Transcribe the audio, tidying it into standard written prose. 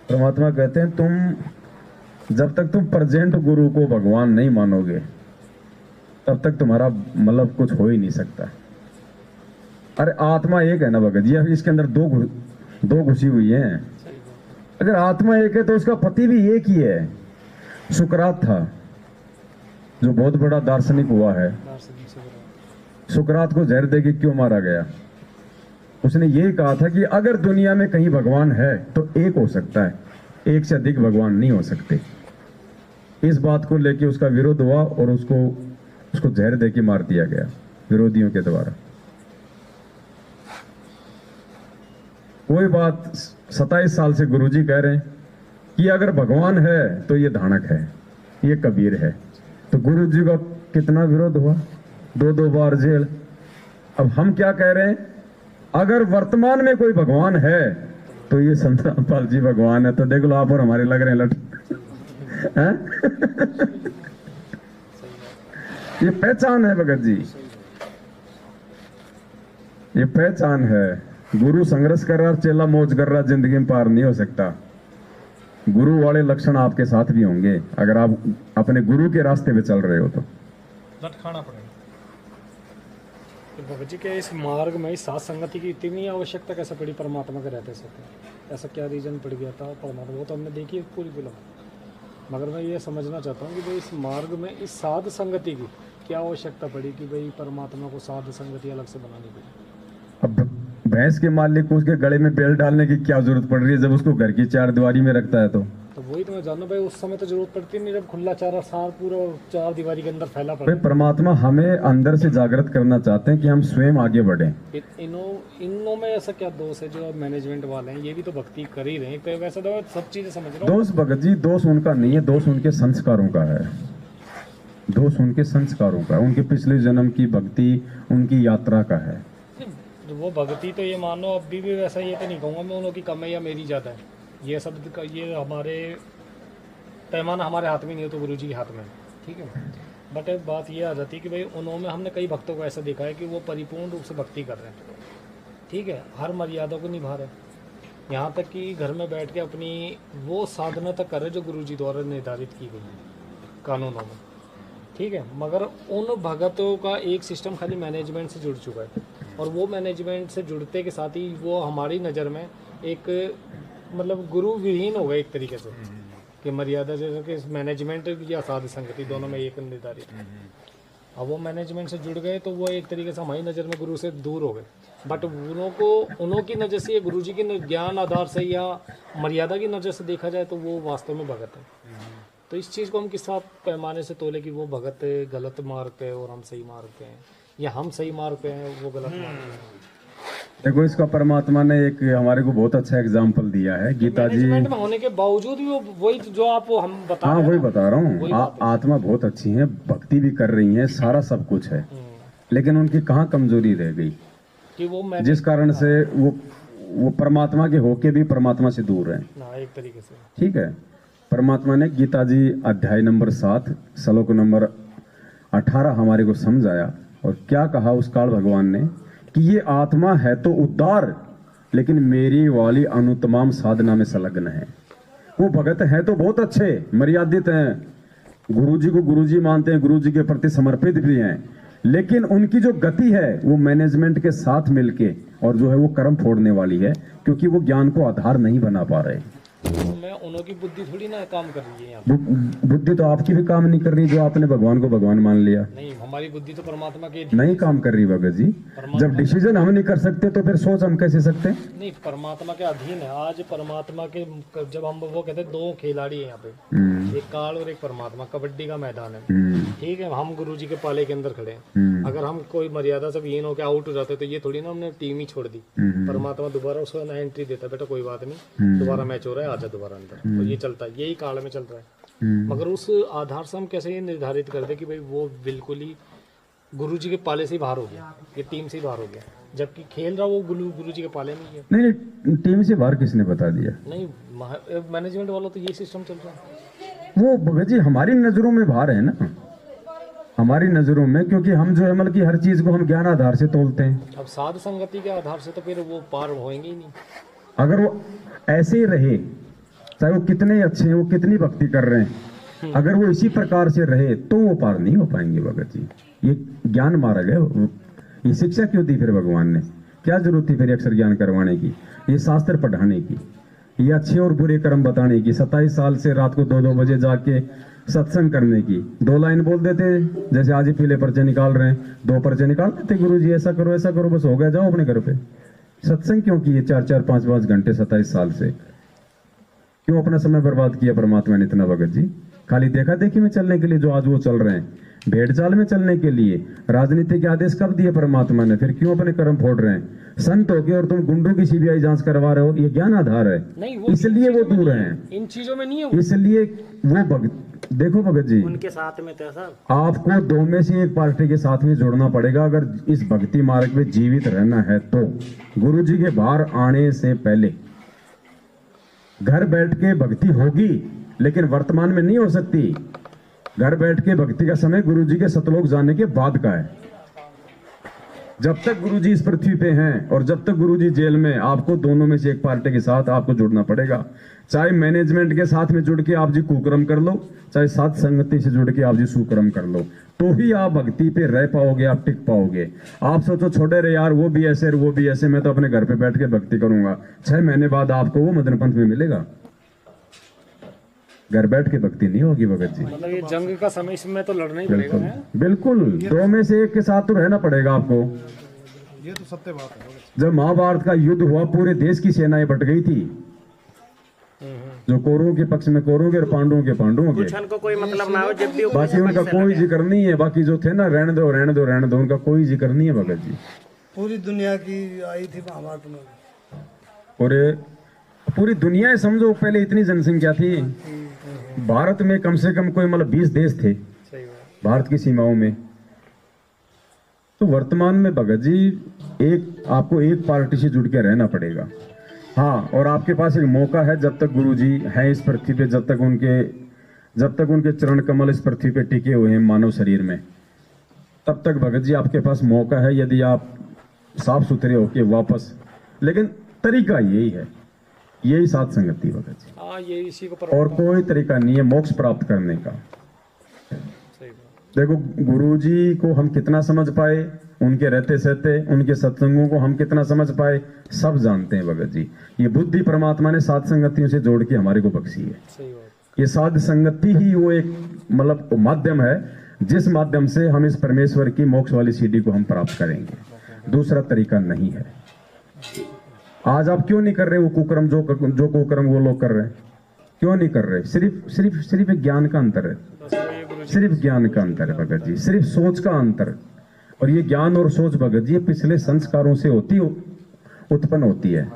परमात्मा कहते हैं तुम जब तक तुम प्रेजेंट गुरु को भगवान नहीं मानोगे तब तक तुम्हारा मतलब कुछ हो ही नहीं सकता। अरे आत्मा एक है ना भगत जी, इसके अंदर दो घुसी हुई है। अगर आत्मा एक है तो उसका पति भी एक ही है। सुकरात था जो बहुत बड़ा दार्शनिक हुआ है, सुकरात को जहर देके क्यों मारा गया? उसने यही कहा था कि अगर दुनिया में कहीं भगवान है तो एक हो सकता है, एक से अधिक भगवान नहीं हो सकते। इस बात को लेके उसका विरोध हुआ और उसको जहर देके मार दिया गया विरोधियों के द्वारा। कोई बात 27 साल से गुरुजी कह रहे हैं कि अगर भगवान है तो ये धानक है, ये कबीर है। तो गुरुजी का कितना विरोध हुआ, 2 बार जेल। अब हम क्या कह रहे हैं, अगर वर्तमान में कोई भगवान है तो ये संत रामपाल जी भगवान है। तो देख लो आप और हमारे लग रहे हैं लट ये पहचान है भगत जी, ये पहचान है। गुरु संघर्ष कर रहा, चेला मौज कर रहा, जिंदगी में पार नहीं हो सकता। गुरु वाले लक्षण आपके साथ भी होंगे अगर आप अपने गुरु के रास्ते पे चल रहे हो तो खाना पड़ेगा। तो भगत जी के इस मार्ग में इस साथ संगति की इतनी आवश्यकता कैसे पड़ी परमात्मा के रहते सकते? ऐसा क्या रीजन पड़ गया था परमात्मा? वो तो हमने देखी है पूरी फिल्म, मगर मैं ये समझना चाहता हूँ कि भाई इस मार्ग में इस साध संगति की क्या आवश्यकता पड़ी कि भाई परमात्मा को साध संगति अलग से बनानी पड़ी? अब भैंस के मालिक को उसके गले में बेल्ट डालने की क्या जरूरत पड़ रही है जब उसको घर की 4 दीवारी में रखता है? तो वही तो मैं जानना भाई, उस समय तो जरूरत पड़ती नहीं जब खुला चारा सार पूरा 4 दीवारी के अंदर फैला पड़ा। भाई परमात्मा हमें अंदर से जागृत करना चाहते हैं कि हम स्वयं आगे बढ़ें। इनों में ऐसा क्या दोष है? जो मैनेजमेंट वाले हैं ये भी तो भक्ति कर ही रहे हैं, तो वैसे तो सब चीजें समझ रहा हूं। दोष भगत जी, दोष उनका नहीं है, दोष उनके संस्कारों का है। दोष उनके संस्कारों का, उनके पिछले जन्म की भक्ति, उनकी यात्रा का है। वो भक्ति तो ये मानो अभी भी वैसा, ये तो नहीं कहूँगा मैं उन्हों की कम है या मेरी ज़्यादा है। ये सब ये हमारे पैमाना हमारे हाथ में नहीं हो तो गुरु जी के हाथ में, ठीक है। बट एक बात ये आ जाती है कि भाई उन्होंने, हमने कई भक्तों को ऐसा देखा है कि वो परिपूर्ण रूप से भक्ति कर रहे हैं, ठीक है, हर मर्यादा को निभा रहे हैं, यहाँ तक कि घर में बैठ के अपनी वो साधना तक कर रहे जो गुरु जी द्वारा निर्धारित की गई है कानूनों में, ठीक है। मगर उन भगतों का एक सिस्टम खाली मैनेजमेंट से जुड़ चुका है, और वो मैनेजमेंट से जुड़ते के साथ ही वो हमारी नज़र में एक मतलब गुरु विहीन हो गए एक तरीके से, कि मर्यादा जैसे कि मैनेजमेंट या साध संगति दोनों में एक निर्धारित। अब वो मैनेजमेंट से जुड़ गए तो वो एक तरीके से हमारी नज़र में गुरु से दूर हो गए। बट उन्हों की नज़र से, गुरु जी के ज्ञान आधार से या मर्यादा की नज़र से देखा जाए तो वो वास्तव में भगत है। तो इस चीज़ को हम किस पैमाने से तोले कि वो भगत गलत मार्ग पे और हम सही मार्ग पे हैं, या हम सही मार्ग पे हैं वो गलत मार्ग पे हैं? देखो, इसका परमात्मा ने एक हमारे को बहुत अच्छा एग्जाम्पल दिया है। गीता जी में होने के बावजूद भी वो वही जो आप हम बता, हाँ वही बता रहा हूँ। आत्मा बहुत अच्छी है, भक्ति भी कर रही है, सारा सब कुछ है, लेकिन उनकी कहाँ कमजोरी रह गई कि वो जिस कारण से वो परमात्मा के होके भी परमात्मा से दूर है एक तरीके से, ठीक है। परमात्मा ने गीता जी अध्याय नंबर 7 श्लोक नंबर 18 हमारे को समझाया, और क्या कहा उस काल भगवान ने कि ये आत्मा है तो उद्धार, लेकिन मेरी वाली अनुतमाम साधना में संलग्न है। वो भगत है तो बहुत अच्छे, मर्यादित हैं, गुरुजी को गुरुजी मानते हैं, गुरुजी के प्रति समर्पित भी हैं, लेकिन उनकी जो गति है वो मैनेजमेंट के साथ मिलके और जो है वो कर्म फोड़ने वाली है, क्योंकि वो ज्ञान को आधार नहीं बना पा रहे। मैं उन्हों की बुद्धि थोड़ी ना काम कर रही है यहाँ। बुद्धि तो आपकी भी काम नहीं कर रही, जो आपने भगवान को भगवान मान लिया। नहीं, हमारी बुद्धि तो परमात्मा के नहीं काम कर रही भगत जी। जब डिसीजन हम नहीं कर सकते तो फिर सोच हम कैसे सकते? नहीं, परमात्मा के अधीन है। आज परमात्मा के जब हम वो कहते हैं 2 खिलाड़ी है यहाँ पे, एक काल और एक परमात्मा, कबड्डी का मैदान है, ठीक है। हम गुरु जी के पाले के अंदर खड़े हैं, अगर हम कोई मर्यादा से विहीन होकर आउट हो जाते तो ये थोड़ी ना हमने टीम ही छोड़ दी। परमात्मा दोबारा उसको ना एंट्री देता, बेटा कोई बात नहीं, दोबारा मैच हो रहा है, आजा दोबारा अंदर। तो ये चलता है, यही काल में चल रहा है। मगर उस आधार से हम कैसे ये निर्धारित कर दे कि भाई वो बिल्कुल ही गुरु जी के पाले से ही बाहर हो गया, ये टीम से ही बाहर हो गया, जबकि खेल रहा वो गुरु जी के पाले में ही है। नहीं, टीम से बाहर किसने बता दिया? नहीं, मैनेजमेंट वालों तो ये सिस्टम चल रहा है। वो भगत जी हमारी नजरों में बाहर है ना, हमारी नजरों में, क्योंकि हम जो है मतलब की हर चीज को हम ज्ञान आधार से तोलते हैं। अब साध संगति के आधार से तो फिर वो पार होएंगे ही नहीं। अगर वो ऐसे ही रहे चाहे वो कितने अच्छे हैं, वो कितनी भक्ति कर रहे हैं, अगर वो इसी प्रकार से रहे तो वो पार नहीं हो पाएंगे भगत जी। ये ज्ञान मार्ग है। ये शिक्षा क्यों दी फिर भगवान ने? क्या जरूरत थी फिर अक्षर ज्ञान करवाने की, ये शास्त्र पढ़ाने की, ये अच्छे और बुरे कर्म बताने की, 27 साल से रात को 2-2 बजे जाके सत्संग करने की। 2 लाइन बोल देते, जैसे आज ही पीले पर्चे निकाल रहे हैं, 2 पर्चे निकाल देते, गुरु जी ऐसा करो, बस हो गया, जाओ अपने घर पे। सत्संग क्यों किए 4-4, 5-5 घंटे 27 साल से? क्यों अपना समय बर्बाद किया परमात्मा ने इतना भगत जी? खाली देखा देखी में चलने के लिए जो आज वो चल रहे हैं, भेड़ चाल में चलने के लिए। राजनीति के आदेश कब दिए परमात्मा ने? फिर क्यों अपने कर्म फोड़ रहे हैं? संत हो गए और तुम गुंडों की सीबीआई जांच करवा रहे हो, ये ज्ञान आधार है? नहीं, वो इसलिए वो दूर हैं, इन चीजों में नहीं है। इसलिए वो भगत, देखो भगत जी, उनके साथ में थे सर। आपको 2 में से एक पार्टी के साथ में जोड़ना पड़ेगा अगर इस भक्ति मार्ग में जीवित रहना है तो। गुरु जी के बाहर आने से पहले घर बैठ के भक्ति होगी, लेकिन वर्तमान में नहीं हो सकती। घर बैठ के भक्ति का समय गुरु जी के सतलोक जाने के बाद का है। जब तक गुरु जी इस पृथ्वी पे हैं और जब तक गुरु जी जेल में, आपको दोनों में से एक पार्टी के साथ आपको जुड़ना पड़ेगा। चाहे मैनेजमेंट के साथ में जुड़ के आप जी कुकर्म कर लो, चाहे साथ संगति से जुड़ के आप जी सुकर्म कर लो, तो ही आप भक्ति पे रह पाओगे, आप टिक पाओगे। आप सोचो छोड़े रे यार, वो भी ऐसे वो भी ऐसे, मैं तो अपने घर पे बैठ के भक्ति करूंगा, 6 महीने बाद आपको वो मदन पंथ में मिलेगा। घर बैठ के भक्ति नहीं होगी भगत जी। मतलब ये जंग का समय, इसमें तो लड़ना ही पड़ेगा। बिल्कुल 2 में से एक के साथ तो रहना पड़ेगा आपको। ये तो सत्य बात है। जब महाभारत का युद्ध हुआ, पूरे देश की सेनाएं बट गई थी, जो कौरवों के पक्ष में कौरवों के और पांडवों के पांडवों के। कुछ को कोई मतलब ना हो, जब भी बाकी उनका कोई जिक्र नहीं है। बाकी जो थे ना, रहने दो रहने दो रहने दो, उनका कोई जिक्र नहीं है भगत जी। पूरी दुनिया की आई थी महाभारत में। और पूरी दुनिया समझो, पहले इतनी जनसंख्या थी भारत में, कम से कम कोई मतलब 20 देश थे सही बात। भारत की सीमाओं में। तो वर्तमान में भगत जी आपको एक पार्टी से जुड़ के रहना पड़ेगा। हाँ, और आपके पास एक मौका है, जब तक गुरु जी हैं इस पृथ्वी पे, जब तक उनके चरण कमल इस पृथ्वी पे टिके हुए हैं मानव शरीर में, तब तक भगत जी आपके पास मौका है, यदि आप साफ सुथरे होके वापस। लेकिन तरीका यही है, यही साथ संगति भगत जी। हाँ, ये इसी को और कोई तरीका नहीं है मोक्ष प्राप्त करने का। सही बात। देखो गुरु जी को हम कितना समझ पाए, उनके रहते सहते, उनके सत्संगों को हम कितना समझ पाए, सब जानते हैं भगत जी। ये बुद्धि परमात्मा ने साध संगतियों से जोड़ के हमारे को बख्शी है। सही बात। ये साध संगति ही वो एक मतलब माध्यम है, जिस माध्यम से हम इस परमेश्वर की मोक्ष वाली सीढ़ी को हम प्राप्त करेंगे। दूसरा तरीका नहीं है। आज आप क्यों नहीं कर रहे वो कुकर्म, जो कुकर्म वो लोग कर रहे हैं? क्यों नहीं कर रहे? सिर्फ एक ज्ञान का अंतर है, सिर्फ ज्ञान का अंतर है भगत जी, सिर्फ सोच का अंतर। और ये ज्ञान और सोच भगत जी पिछले संस्कारों से उत्पन्न होती है।